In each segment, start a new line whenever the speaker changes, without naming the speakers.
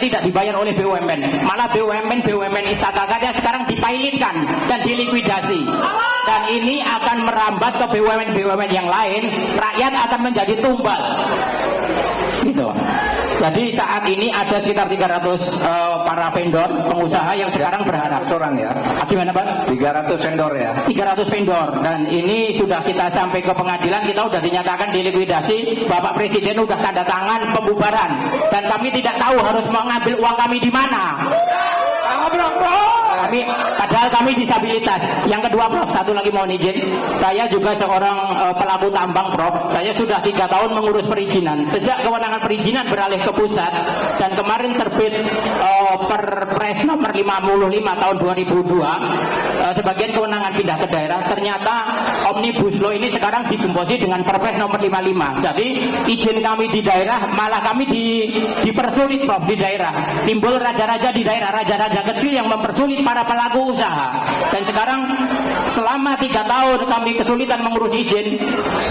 tidak dibayar oleh BUMN. Malah BUMN Istaka Karya sekarang dipilotkan dan dilikuidasi. Dan ini akan merambat ke BUMN yang lain, rakyat akan menjadi tumbal. Gitu. Jadi saat ini ada sekitar 300 para vendor, pengusaha yang sekarang berharap.
Orang ya.
Gimana Pak?
300 vendor ya.
300 vendor, dan ini sudah kita sampai ke pengadilan, kita sudah dinyatakan dilikuidasi. Bapak Presiden sudah tanda tangan pembubaran, dan kami tidak tahu harus mengambil uang kami di mana. Padahal kami disabilitas. Yang kedua Prof, satu lagi mohon izin, saya juga seorang pelaku tambang Prof. Saya sudah 3 tahun mengurus perizinan. Sejak kewenangan perizinan beralih ke pusat dan kemarin terbit Perpres nomor 55 tahun 2002, sebagian kewenangan pindah ke daerah. Ternyata Omnibus Law ini sekarang digembosi dengan Perpres nomor 55. Jadi izin kami di daerah malah kami dipersulit Prof di daerah. Timbul raja-raja di daerah, raja-raja kecil yang mempersulit para pelaku usaha. Dan sekarang selama 3 tahun kami kesulitan mengurus izin,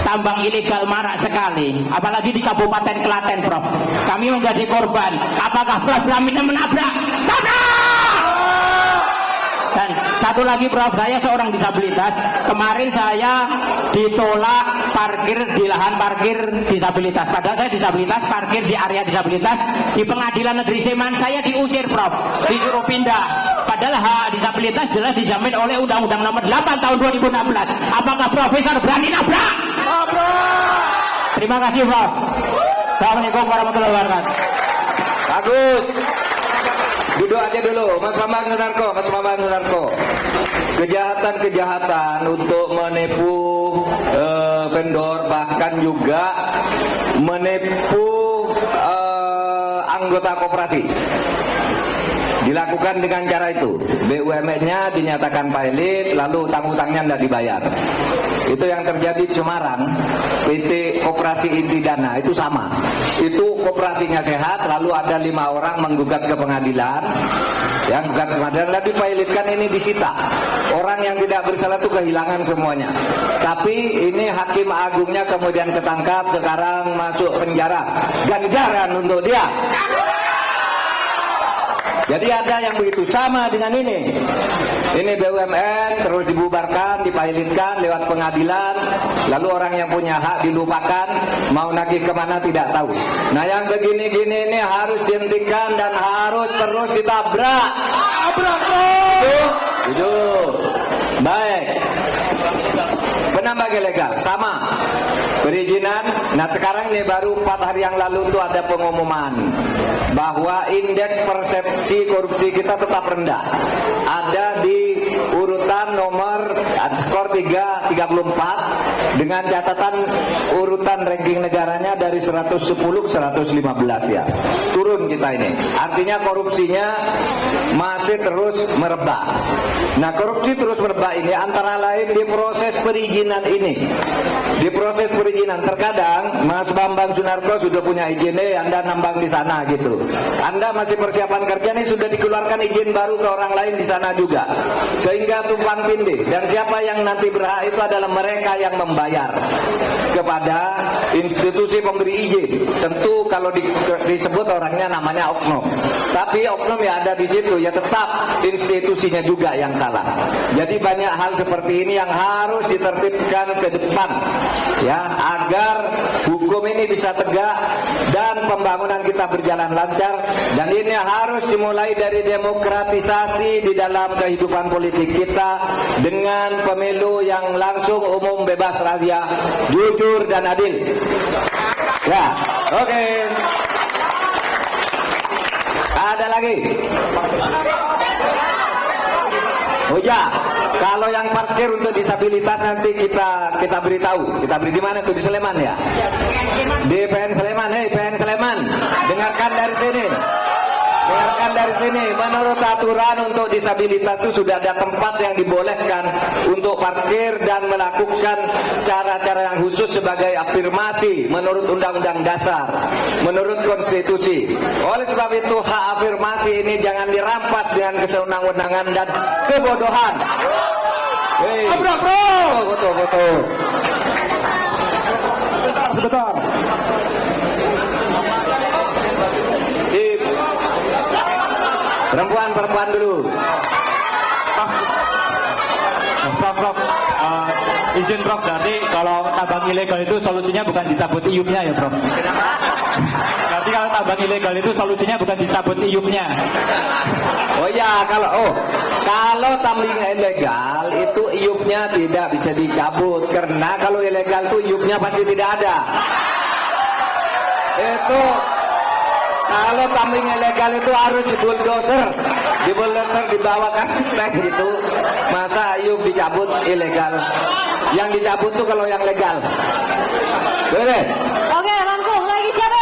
tambang ilegal marak sekali, apalagi di Kabupaten Klaten Prof. Kami menjadi korban. Apakah program ini menabrak? Dan satu lagi Prof, saya seorang disabilitas. Kemarin saya ditolak parkir di lahan parkir disabilitas. Padahal saya disabilitas, parkir di area disabilitas. Di Pengadilan Negeri Sleman saya diusir Prof, disuruh pindah. Padahal hak disabilitas jelas dijamin oleh Undang-Undang Nomor 8 tahun 2016. Apakah Profesor berani nabrak? Terima kasih Prof. Assalamualaikum warahmatullahi wabarakatuh.
Bagus. Duduk aja dulu, Mas Bambang Sunarko. Kejahatan untuk menipu vendor, bahkan juga menipu anggota koperasi, dilakukan dengan cara itu. BUMN-nya dinyatakan pilot, lalu utang-utangnya tidak dibayar. Itu yang terjadi di Semarang. PT Koperasi Inti Dana itu sama. Itu koperasinya sehat, lalu ada 5 orang menggugat ke pengadilan. Yang gugat ke pengadilan, lalu dipilotkan, ini disita. Orang yang tidak bersalah itu kehilangan semuanya. Tapi ini hakim agungnya kemudian ketangkap, sekarang masuk penjara. Ganjaran untuk dia. Jadi ada yang begitu sama dengan ini. Ini BUMN terus dibubarkan, dipilotkan lewat pengadilan, lalu orang yang punya hak dilupakan, mau nagih kemana tidak tahu. Nah yang begini-gini ini harus dihentikan dan harus terus ditabrak. Jujur. Baik. Penambang ilegal sama perizinan. Nah sekarang ini baru 4 hari yang lalu itu ada pengumuman bahwa indeks persepsi korupsi kita tetap rendah. Ada di urutan nomor skor 334 dengan catatan urutan ranking negaranya dari 110 ke 115 ya. Turun kita ini. Artinya korupsinya masih terus merebak. Nah korupsi terus merebak ini antara lain di proses perizinan ini. Di proses perizinan terkadang Mas Bambang Sunarko sudah punya izin, Anda nambang di sana gitu. Anda masih persiapan kerja nih, sudah dikeluarkan izin baru ke orang lain di sana juga. Sehingga tumpang tindih, dan siapa yang nanti berhak itu adalah mereka yang membayar kepada institusi pemberi izin. Tentu kalau disebut orangnya namanya oknum. Tapi oknum ya ada di situ, ya tetap institusinya juga yang salah. Jadi banyak hal seperti ini yang harus ditertibkan ke depan ya, agar hukum ini bisa tegak dan pembangunan kita berjalan lancar. Dan ini harus dimulai dari demokratisasi di dalam kehidupan politik kita dengan pemilu yang langsung, umum, bebas, rahasia, jujur dan adil. Ya, oke. Ada lagi? Oh ya, kalau yang parkir untuk disabilitas nanti kita beritahu. Kita beri di mana tuh, di Sleman ya? Di PN Sleman. Hei PN Sleman, dengarkan dari sini. Dengarkan dari sini, menurut aturan untuk disabilitas itu sudah ada tempat yang dibolehkan untuk parkir dan melakukan cara-cara yang khusus sebagai afirmasi menurut Undang-Undang Dasar, menurut konstitusi. Oleh sebab itu hak afirmasi ini jangan dirampas dengan kesewenang-wenangan dan kebodohan. Hei, foto. Sebentar. Perempuan dulu.
Prof, izin Prof, berarti kalau tambang ilegal itu solusinya bukan dicabut iupnya ya Prof? Berarti kalau tambang ilegal itu solusinya bukan dicabut iupnya.
Oh ya, kalau tambang ilegal itu iupnya tidak bisa dicabut, karena kalau ilegal itu iupnya pasti tidak ada. Itu kalau tambang ilegal itu harus dibuldoser dibawakan gitu. Masa iup dicabut ilegal? Yang dicabut tuh kalau yang legal. Boleh?
Oke, langsung lagi siapa